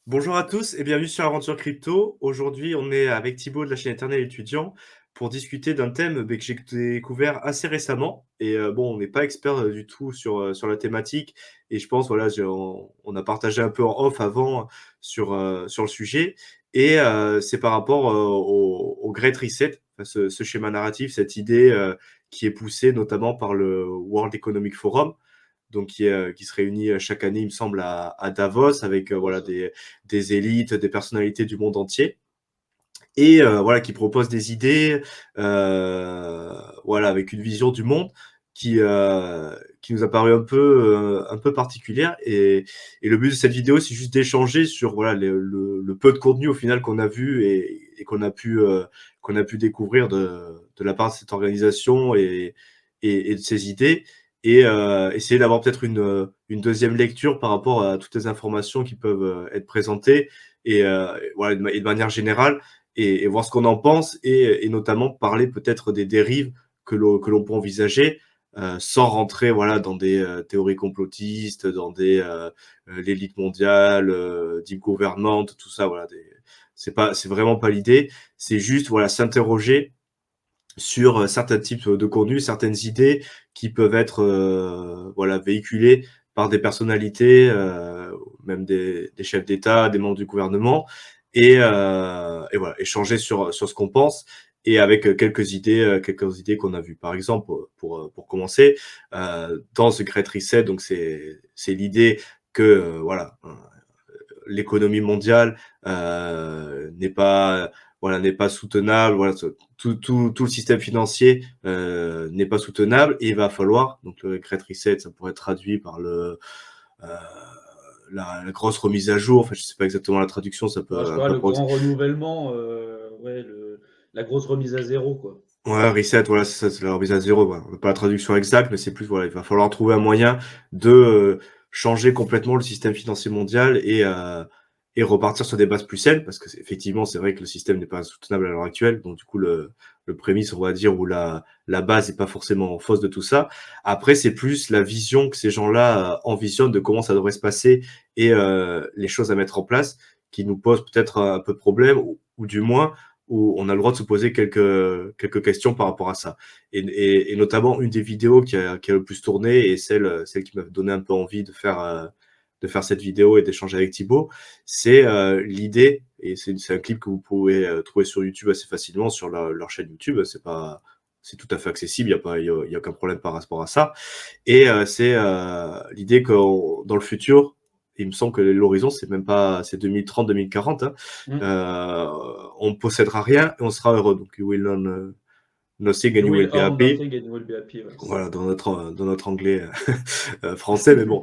Bonjour à tous et bienvenue sur Aventure Crypto. Aujourd'hui, on est avec Thibaut de la chaîne Éternel Étudiant pour discuter d'un thème que j'ai découvert assez récemment. Bon, on n'est pas expert du tout sur la thématique et je pense, voilà, on a partagé un peu en off avant sur le sujet. C'est par rapport au Great Reset, enfin, ce schéma narratif, cette idée qui est poussée notamment par le World Economic Forum, donc qui se réunit chaque année, il me semble, à Davos, avec voilà, Davos, ouais. des élites, des personnalités du monde entier, voilà, qui propose des idées, voilà, avec une vision du monde qui nous a paru un peu particulière. Et le but de cette vidéo, c'est juste d'échanger sur voilà, le peu de contenu au final qu'on a vu et qu'on a pu découvrir de la part de cette organisation et de ses idées. Essayer d'avoir peut-être une deuxième lecture par rapport à toutes les informations qui peuvent être présentées voilà, et de manière générale, et voir ce qu'on en pense, et notamment parler peut-être des dérives que l'on peut envisager, sans rentrer voilà, dans des théories complotistes, dans l'élite mondiale, deep government, tout ça. Voilà, c'est vraiment pas l'idée. C'est juste voilà, s'interroger sur certains types de contenus, certaines idées qui peuvent être voilà, véhiculées par des personnalités, même des chefs d'État, des membres du gouvernement, et voilà, échanger sur ce qu'on pense, et avec quelques idées qu'on a vues. Par exemple, pour commencer, dans The Great Reset, donc c'est l'idée que voilà, l'économie mondiale n'est pas voilà, n'est pas soutenable, voilà, tout le système financier n'est pas soutenable, et il va falloir, donc le Great Reset, ça pourrait être traduit par euh, la grosse remise à jour, enfin je sais pas exactement la traduction, ça Ouais, je peut sais un pas, peu le grand renouvellement, ouais, la grosse remise à zéro, quoi. ouais, reset, voilà, c'est ça, c'est la remise à zéro. Voilà. On n'a pas la traduction exacte, mais c'est plus, voilà, il va falloir trouver un moyen de changer complètement le système financier mondial, et repartir sur des bases plus saines, parce que effectivement, c'est vrai que le système n'est pas soutenable à l'heure actuelle. Donc, du coup, le prémisse, on va dire, ou la base n'est pas forcément fausse de tout ça. Après, c'est plus la vision que ces gens-là envisionnent de comment ça devrait se passer, et les choses à mettre en place, qui nous posent peut-être un peu de problème, ou du moins où on a le droit de se poser quelques questions par rapport à ça. Et notamment, une des vidéos qui a le plus tourné, et celle qui m'a donné un peu envie de faire cette vidéo et d'échanger avec Thibaut, c'est l'idée, et c'est un clip que vous pouvez trouver sur YouTube assez facilement, sur leur chaîne YouTube. C'est tout à fait accessible, il y a aucun problème par rapport à ça. Et c'est l'idée que dans le futur, il me semble que l'horizon, c'est même pas, c'est 2030-2040, hein, Mm. euh, on ne possédera rien et on sera heureux. Donc, you will learn nothing and You you will will be own happy. nothing and you will be happy, ouais, c'est Voilà, ça. dans notre anglais français, mais bon,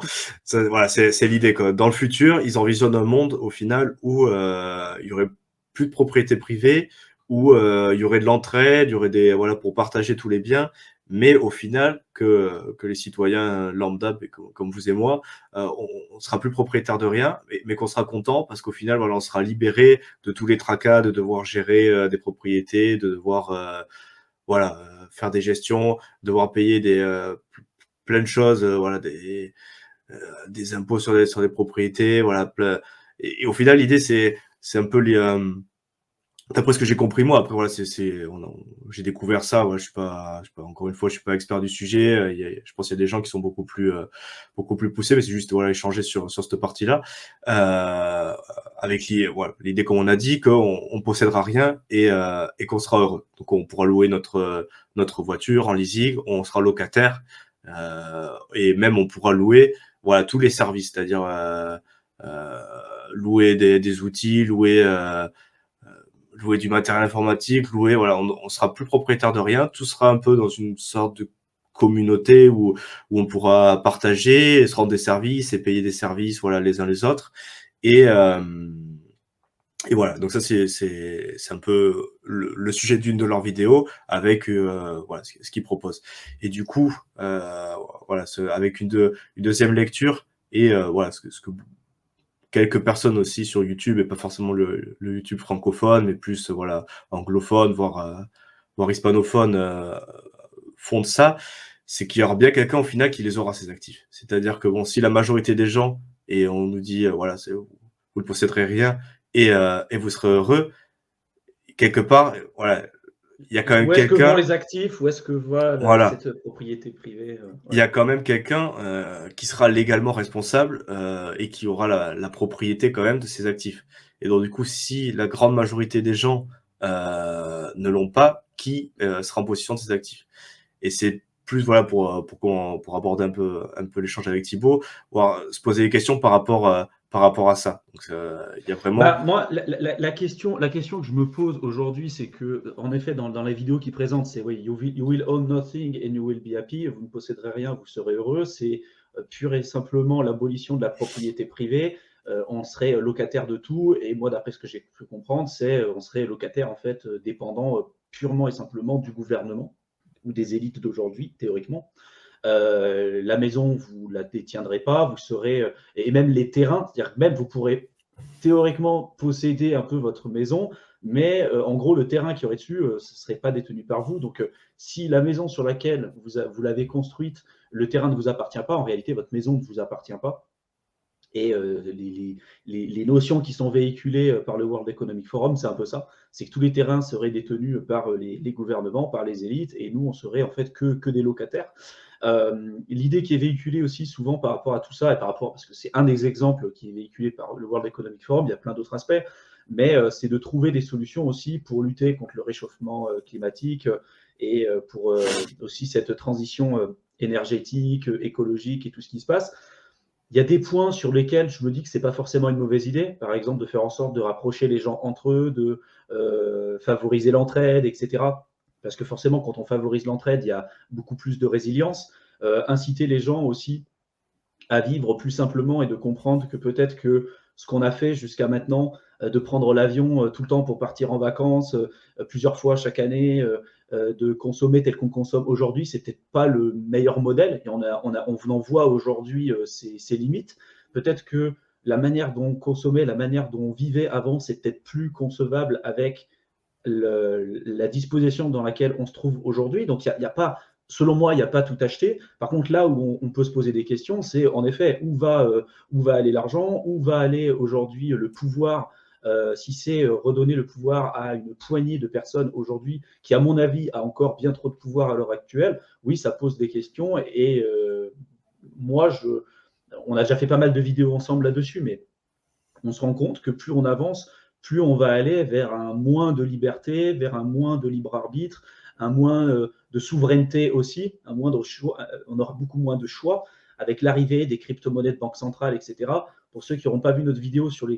voilà, c'est l'idée, quoi. Dans le futur, ils envisagent un monde au final où il y aurait plus de propriété privée, où il y aurait de l'entraide, il y aurait voilà, pour partager tous les biens, mais au final que les citoyens lambda, comme vous et moi, on sera plus propriétaire de rien, mais qu'on sera content parce qu'au final, voilà, on sera libéré de tous les tracas de devoir gérer des propriétés, de devoir voilà, faire des gestions, devoir payer plein de choses, voilà, des impôts sur les propriétés, voilà, et au final, l'idée, c'est un peu d'après ce que j'ai compris moi. Après, voilà, j'ai découvert ça. Voilà, je suis pas, encore une fois, je suis pas expert du sujet. Je pense qu'il y a des gens qui sont beaucoup plus poussés, mais c'est juste voilà, échanger sur cette partie-là, avec voilà, l'idée, comme on a dit, on possédera rien, et qu'on sera heureux. Donc, on pourra louer notre voiture en leasing, on sera locataire, et même on pourra louer voilà tous les services, c'est-à-dire euh, louer des outils, louer du matériel informatique, voilà, on sera plus propriétaire de rien, tout sera un peu dans une sorte de communauté où on pourra partager, se rendre des services et payer des services, voilà, les uns les autres. Et, euh, et voilà, donc ça c'est un peu le sujet d'une de leurs vidéos, avec voilà ce qu'ils proposent. Et du coup, voilà, avec une deuxième lecture, et voilà ce que quelques personnes aussi sur YouTube, et pas forcément le YouTube francophone, mais plus voilà, anglophone, voire hispanophone, font de ça, c'est qu'il y aura bien quelqu'un au final qui les aura, ces actifs. C'est-à-dire que bon, si la majorité des gens, et on nous dit voilà, vous ne posséderez rien et vous serez heureux. Quelque part, voilà, il y a quand même Où est-ce que vont quelqu'un, les actifs? Où est-ce que va voilà, cette propriété privée? il Ouais. y a quand même quelqu'un qui sera légalement responsable et qui aura la propriété quand même de ses actifs. Et donc du coup, si la grande majorité des gens ne l'ont pas, qui sera en possession de ses actifs? Et c'est plus voilà pour aborder un peu l'échange avec Thibaut, voir, se poser des questions par rapport à ça. Donc il y a vraiment, Bah, moi, la question que je me pose aujourd'hui, c'est que, en effet, dans la vidéo qu'il présente, c'est oui, you will own nothing and you will be happy. Vous ne posséderez rien, vous serez heureux. C'est pure et simplement l'abolition de la propriété privée. On serait locataire de tout. Et moi, d'après ce que j'ai pu comprendre, c'est on serait locataire, en fait, dépendant purement et simplement du gouvernement ou des élites d'aujourd'hui, théoriquement. La maison, vous la détiendrez pas, vous serez, et même les terrains, c'est-à-dire que même vous pourrez théoriquement posséder un peu votre maison, mais en gros, le terrain qui aurait dessus, ce ne serait pas détenu par vous. Donc, si la maison sur laquelle vous l'avez construite, le terrain ne vous appartient pas, en réalité, votre maison ne vous appartient pas. Et les notions qui sont véhiculées par le World Economic Forum, c'est un peu ça. C'est que tous les terrains seraient détenus par les gouvernements, par les élites, et nous, on serait en fait que des locataires. L'idée qui est véhiculée aussi souvent par rapport à tout ça, et par rapport, parce que c'est un des exemples qui est véhiculé par le World Economic Forum, il y a plein d'autres aspects, mais c'est de trouver des solutions aussi pour lutter contre le réchauffement climatique et pour aussi cette transition énergétique, écologique et tout ce qui se passe. Il y a des points sur lesquels je me dis que c'est pas forcément une mauvaise idée, par exemple de faire en sorte de rapprocher les gens entre eux, de favoriser l'entraide, etc. Parce que forcément, quand on favorise l'entraide, il y a beaucoup plus de résilience. Inciter les gens aussi à vivre plus simplement et de comprendre que peut-être que ce qu'on a fait jusqu'à maintenant, de prendre l'avion tout le temps pour partir en vacances, plusieurs fois chaque année, de consommer tel qu'on consomme aujourd'hui, c'est peut-être pas le meilleur modèle. Et on en voit aujourd'hui ses limites. Peut-être que la manière dont on consommait, la manière dont on vivait avant, c'est peut-être plus concevable avec la disposition dans laquelle on se trouve aujourd'hui. Donc, il y a pas, selon moi, il n'y a pas tout acheté. Par contre, là où on peut se poser des questions, c'est en effet où va aller l'argent, où va aller aujourd'hui le pouvoir. Si c'est redonner le pouvoir à une poignée de personnes aujourd'hui qui, à mon avis, a encore bien trop de pouvoir à l'heure actuelle, oui, ça pose des questions. Et moi, on a déjà fait pas mal de vidéos ensemble là-dessus, mais on se rend compte que plus on avance, plus on va aller vers un moins de liberté, vers un moins de libre arbitre, un moins de souveraineté aussi, un moins de choix, on aura beaucoup moins de choix avec l'arrivée des crypto-monnaies de banque centrale, etc. Pour ceux qui n'auront pas vu notre vidéo sur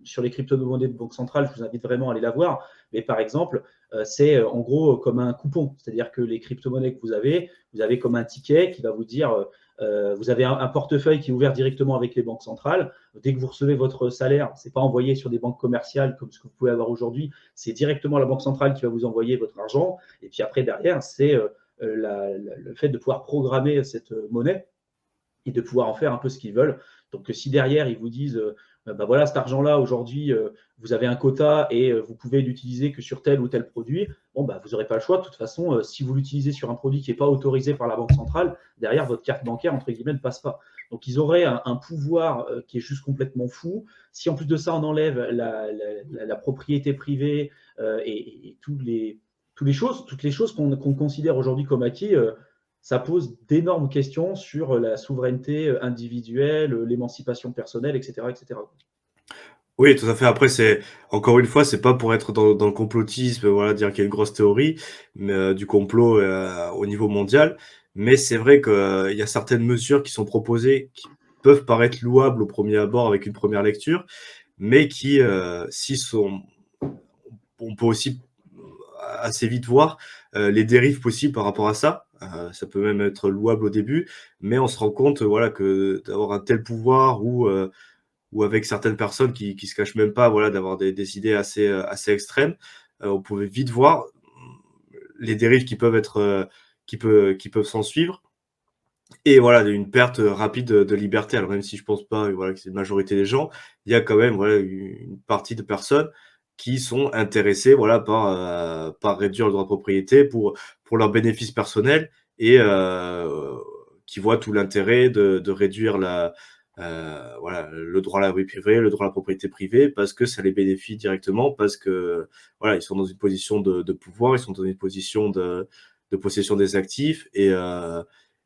sur les crypto-monnaies de banque centrale, je vous invite vraiment à aller la voir. Mais par exemple, c'est en gros comme un coupon, c'est-à-dire que les crypto-monnaies que vous avez comme un ticket qui va vous dire, vous avez un portefeuille qui est ouvert directement avec les banques centrales. Dès que vous recevez votre salaire, ce n'est pas envoyé sur des banques commerciales comme ce que vous pouvez avoir aujourd'hui, c'est directement la banque centrale qui va vous envoyer votre argent. Et puis après, derrière, c'est le fait de pouvoir programmer cette monnaie et de pouvoir en faire un peu ce qu'ils veulent. Donc, si derrière, ils vous disent, bah voilà, cet argent-là, aujourd'hui, vous avez un quota et vous pouvez l'utiliser que sur tel ou tel produit, bon, bah, vous n'aurez pas le choix. De toute façon, si vous l'utilisez sur un produit qui n'est pas autorisé par la Banque centrale, derrière, votre carte bancaire, entre guillemets, ne passe pas. Donc, ils auraient un pouvoir qui est juste complètement fou. Si en plus de ça, on enlève la propriété privée et toutes les choses qu'on considère aujourd'hui comme acquis, ça pose d'énormes questions sur la souveraineté individuelle, l'émancipation personnelle, etc., etc. oui, tout à fait. Après, c'est encore une fois, c'est pas pour être dans le complotisme, voilà, dire qu'il y a une grosse théorie, mais du complot au niveau mondial. Mais c'est vrai qu'il y a certaines mesures qui sont proposées qui peuvent paraître louables au premier abord avec une première lecture, mais qui, si sont, on peut aussi assez vite voir les dérives possibles par rapport à ça. Ça peut même être louable au début, mais on se rend compte, voilà, que d'avoir un tel pouvoir ou avec certaines personnes qui se cachent même pas, voilà, d'avoir des idées assez extrêmes, on pouvait vite voir les dérives qui peuvent être, qui peuvent s'en suivre. Et voilà, une perte rapide de liberté. Alors même si je pense pas, voilà, que c'est une majorité des gens, il y a quand même, voilà, une partie de personnes qui sont intéressées, voilà, par réduire le droit de propriété pour leurs bénéfices personnels et qui voient tout l'intérêt de réduire voilà, le droit à la vie privée, le droit à la propriété privée, parce que ça les bénéficie directement, parce que voilà, ils sont dans une position de pouvoir, ils sont dans une position de possession des actifs, et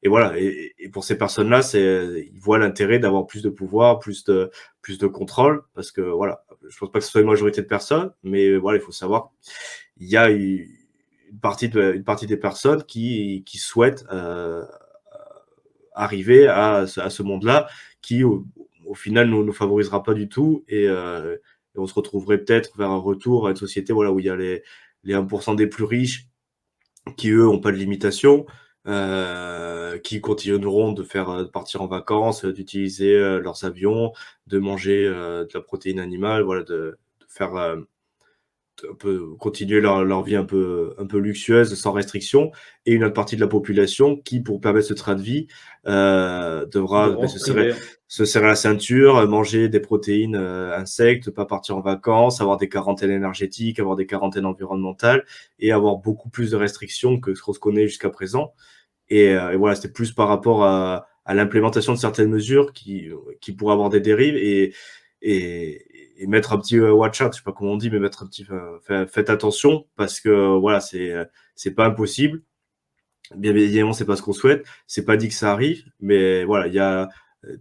voilà. Et pour ces personnes-là, ils voient l'intérêt d'avoir plus de pouvoir, plus de contrôle, parce que voilà, je pense pas que ce soit une majorité de personnes, mais voilà, il faut savoir, il y a une partie des personnes qui souhaitent arriver à ce monde-là, qui au final nous favorisera pas du tout, et on se retrouverait peut-être vers un retour à une société, voilà, où il y a les 1% des plus riches qui eux ont pas de limitation, qui continueront de partir en vacances, d'utiliser leurs avions, de manger de la protéine animale, voilà, de faire un peu continuer leur vie un peu luxueuse, sans restriction, et une autre partie de la population qui, pour permettre ce train de vie, devra Devront se priver, hein. se serrer la ceinture, manger des protéines insectes, pas partir en vacances, avoir des quarantaines énergétiques, avoir des quarantaines environnementales, et avoir beaucoup plus de restrictions que ce qu'on se connaît jusqu'à présent. Et voilà, c'était plus par rapport à l'implémentation de certaines mesures qui pourraient avoir des dérives, et mettre un petit watch out, je sais pas comment on dit, mais mettre un petit, faites attention, parce que voilà, c'est pas impossible. Bien évidemment, c'est pas ce qu'on souhaite. C'est pas dit que ça arrive, mais voilà, il y a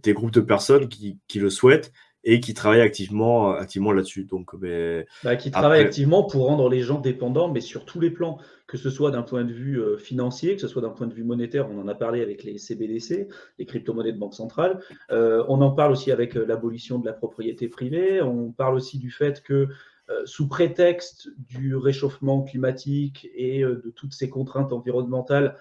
des groupes de personnes qui le souhaitent et qui travaillent activement là-dessus. Donc, mais Bah, qui travaillent après, activement pour rendre les gens dépendants, mais sur tous les plans, que ce soit d'un point de vue financier, que ce soit d'un point de vue monétaire, on en a parlé avec les CBDC, les crypto-monnaies de banque centrale. On en parle aussi avec l'abolition de la propriété privée. On parle aussi du fait que sous prétexte du réchauffement climatique et de toutes ces contraintes environnementales,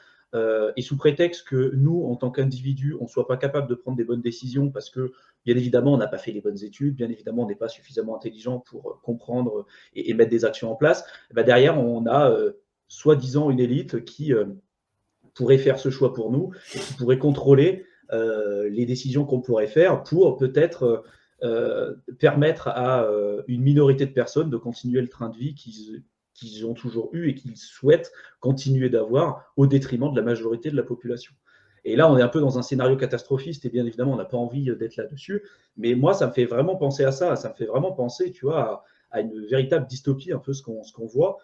et sous prétexte que nous, en tant qu'individus, on ne soit pas capable de prendre des bonnes décisions parce que bien évidemment, on n'a pas fait les bonnes études, bien évidemment, on n'est pas suffisamment intelligent pour comprendre et mettre des actions en place. Et ben derrière, on a soi-disant une élite qui pourrait faire ce choix pour nous et qui pourrait contrôler les décisions qu'on pourrait faire pour peut-être permettre à une minorité de personnes de continuer le train de vie qu'ils ont toujours eu et qu'ils souhaitent continuer d'avoir au détriment de la majorité de la population. Et là, on est un peu dans un scénario catastrophiste et bien évidemment, on n'a pas envie d'être là-dessus. Mais moi, ça me fait vraiment penser à ça. Ça me fait vraiment penser, tu vois, à une véritable dystopie, un peu ce qu'on voit.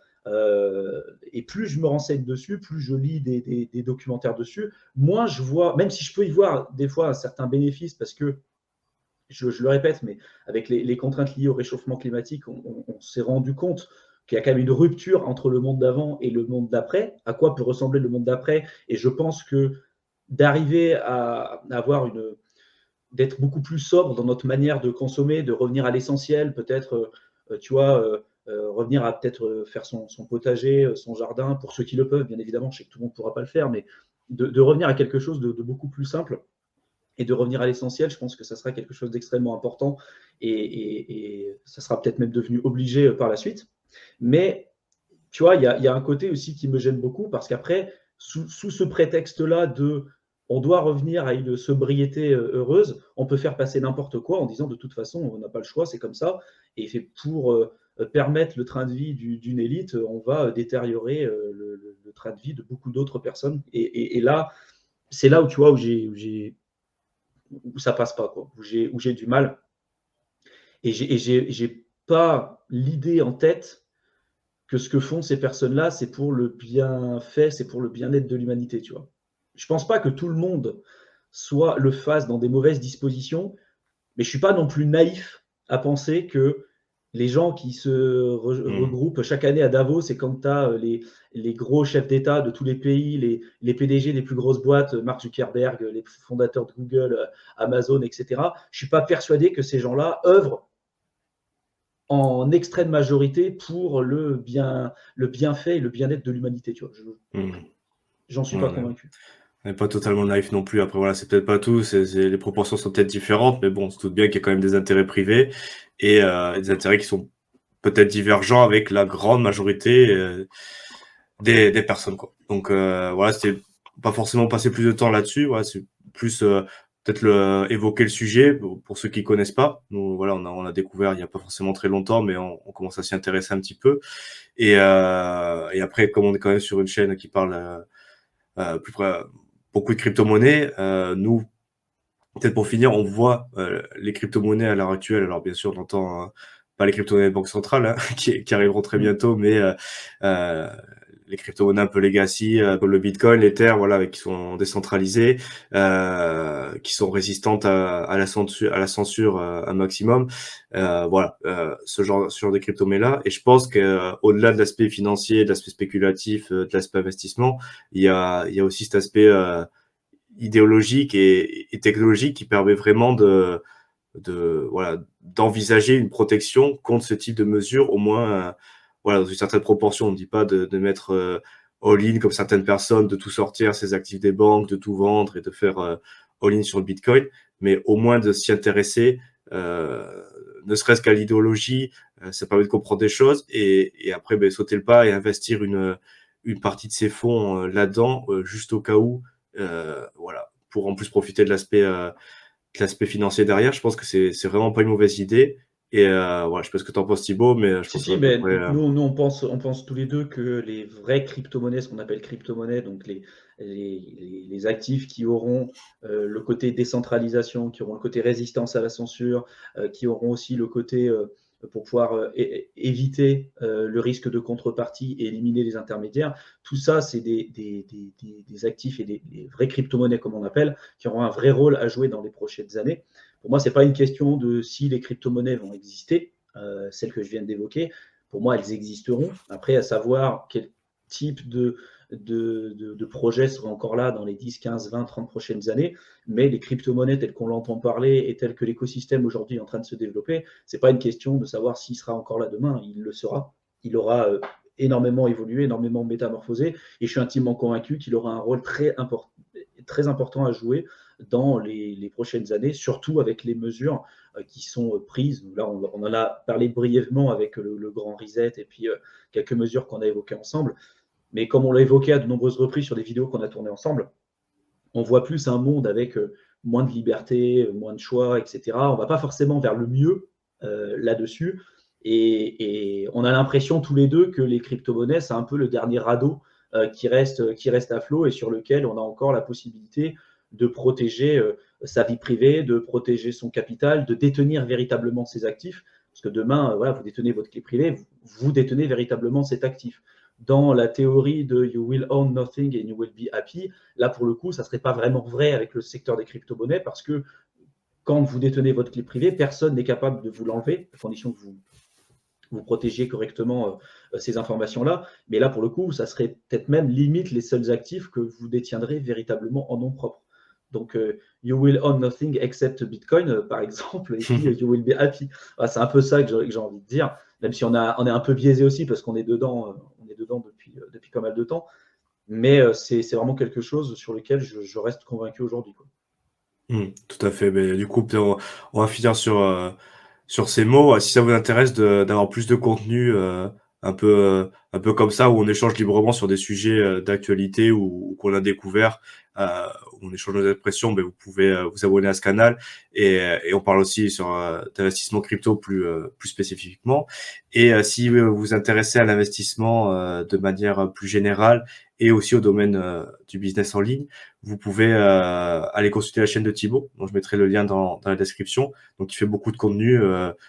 Et plus je me renseigne dessus, plus je lis des documentaires dessus, moins je vois, même si je peux y voir des fois un certain bénéfice, parce que je le répète, mais avec les contraintes liées au réchauffement climatique, on s'est rendu compte qu'il y a quand même une rupture entre le monde d'avant et le monde d'après. À quoi peut ressembler le monde d'après? Et je pense que d'arriver à avoir d'être beaucoup plus sobre dans notre manière de consommer, de revenir à l'essentiel, peut-être, tu vois, revenir à peut-être faire son potager, son jardin, pour ceux qui le peuvent, bien évidemment, je sais que tout le monde ne pourra pas le faire, mais de revenir à quelque chose de beaucoup plus simple et de revenir à l'essentiel, je pense que ça sera quelque chose d'extrêmement important et ça sera peut-être même devenu obligé par la suite. Mais tu vois, il y a un côté aussi qui me gêne beaucoup parce qu'après, sous ce prétexte-là de on doit revenir à une sobriété heureuse, on peut faire passer n'importe quoi en disant de toute façon, on n'a pas le choix, c'est comme ça. Et fait pour permettre le train de vie d'une élite, on va détériorer le train de vie de beaucoup d'autres personnes. Et là, c'est là où tu vois où ça passe pas, quoi, où j'ai du mal. Et j'ai pas l'idée en tête que ce que font ces personnes-là, c'est pour le bienfait, c'est pour le bien-être de l'humanité, tu vois. Je pense pas que tout le monde soit le fasse dans des mauvaises dispositions, mais je suis pas non plus naïf à penser que les gens qui se regroupent chaque année à Davos, c'est quand tu as les gros chefs d'État de tous les pays, les PDG des plus grosses boîtes, Mark Zuckerberg, les fondateurs de Google, Amazon, etc. Je suis pas persuadé que ces gens-là œuvrent en extrême majorité pour le bienfait et le bien-être de l'humanité. Tu vois, j'en suis pas ouais, convaincu. on n'est pas totalement naïf non plus. Après, voilà, c'est peut-être pas tout. Les proportions sont peut-être différentes, mais bon, on se doute bien qu'il y a quand même des intérêts privés, et des intérêts qui sont peut-être divergents avec la grande majorité des personnes, quoi. Donc voilà, c'était pas forcément passer plus de temps là-dessus. Voilà, c'est plus peut-être évoquer le sujet pour ceux qui connaissent pas. Nous, voilà, on a découvert il y a pas forcément très longtemps, mais on commence à s'y intéresser un petit peu. Et après, comme on est quand même sur une chaîne qui parle plus près beaucoup de crypto-monnaies, nous, peut-être pour finir, on voit les crypto-monnaies à l'heure actuelle. Alors bien sûr, on entend pas les crypto-monnaies de banque centrale hein, qui arriveront très Mmh. bientôt, mais euh, les crypto-monnaies un peu legacy, comme le Bitcoin, l'Ether, voilà, qui sont décentralisées, qui sont résistantes à la censure un maximum. Voilà, ce genre de crypto-monnaies-là. Et je pense qu'au-delà de l'aspect financier, de l'aspect spéculatif, de l'aspect investissement, il y a aussi cet aspect idéologique et technologique qui permet vraiment voilà, d'envisager une protection contre ce type de mesures, au moins voilà, dans une certaine proportion. On ne dit pas de mettre all-in comme certaines personnes, de tout sortir, ses actifs des banques, de tout vendre et de faire all-in sur le Bitcoin, mais au moins de s'y intéresser, ne serait-ce qu'à l'idéologie, ça permet de comprendre des choses et après ben, sauter le pas et investir une partie de ses fonds là-dedans, juste au cas où, voilà, pour en plus profiter de l'aspect financier derrière. Je pense que c'est vraiment pas une mauvaise idée. Et voilà, je sais pas ce que tu en penses, Thibaut, mais je Si, pense que si, à peu ben, près. nous on pense tous les deux que les vraies crypto-monnaies, ce qu'on appelle crypto-monnaies, donc les actifs qui auront le côté décentralisation, qui auront le côté résistance à la censure, qui auront aussi le côté pour pouvoir éviter le risque de contrepartie et éliminer les intermédiaires, tout ça, c'est des actifs et des vraies crypto-monnaies, comme on appelle, qui auront un vrai rôle à jouer dans les prochaines années. Pour moi, ce n'est pas une question de si les crypto-monnaies vont exister, celles que je viens d'évoquer, pour moi, elles existeront. Après, à savoir quel type de projet sera encore là dans les 10, 15, 20, 30 prochaines années. Mais les crypto-monnaies telles qu'on l'entend parler et telles que l'écosystème aujourd'hui est en train de se développer, ce n'est pas une question de savoir s'il sera encore là demain. Il le sera. Il aura énormément évolué, énormément métamorphosé. Et je suis intimement convaincu qu'il aura un rôle très important à jouer dans les prochaines années, surtout avec les mesures qui sont prises. Là, on en a parlé brièvement avec le grand reset et puis quelques mesures qu'on a évoquées ensemble. Mais comme on l'a évoqué à de nombreuses reprises sur des vidéos qu'on a tournées ensemble, on voit plus un monde avec moins de liberté, moins de choix, etc. On ne va pas forcément vers le mieux là-dessus. Et on a l'impression tous les deux que les crypto-monnaies, c'est un peu le dernier radeau qui reste à flot et sur lequel on a encore la possibilité de protéger sa vie privée, de protéger son capital, de détenir véritablement ses actifs. Parce que demain, voilà, vous détenez votre clé privée, vous détenez véritablement cet actif. Dans la théorie de you will own nothing and you will be happy, là, pour le coup, ça ne serait pas vraiment vrai avec le secteur des crypto-monnaies parce que quand vous détenez votre clé privée, personne n'est capable de vous l'enlever, à condition que vous protégiez correctement ces informations-là. Mais là, pour le coup, ça serait peut-être même limite les seuls actifs que vous détiendrez véritablement en nom propre. Donc, you will own nothing except Bitcoin, par exemple, et puis you will be happy. Voilà, c'est un peu ça que j'ai envie de dire, même si on est un peu biaisé aussi parce qu'on est dedans depuis pas mal de temps. Mais c'est vraiment quelque chose sur lequel je reste convaincu aujourd'hui. Tout à fait. Mais du coup, on va finir sur ces mots. Si ça vous intéresse d'avoir plus de contenu un peu comme ça, où on échange librement sur des sujets d'actualité ou qu'on a découvert, où on échange nos impressions, ben, vous pouvez vous abonner à ce canal. Et on parle aussi sur d'investissement crypto plus spécifiquement. Et si vous vous intéressez à l'investissement de manière plus générale et aussi au domaine du business en ligne, vous pouvez aller consulter la chaîne de Thibaut, dont je mettrai le lien dans la description. Donc, il fait beaucoup de contenu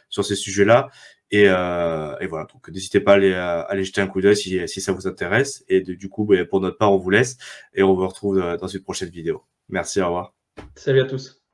sur ces sujets-là. Et voilà, donc n'hésitez pas à aller jeter un coup d'œil si ça vous intéresse. Et du coup, pour notre part, on vous laisse et on vous retrouve dans une prochaine vidéo. Merci, au revoir. Salut à tous.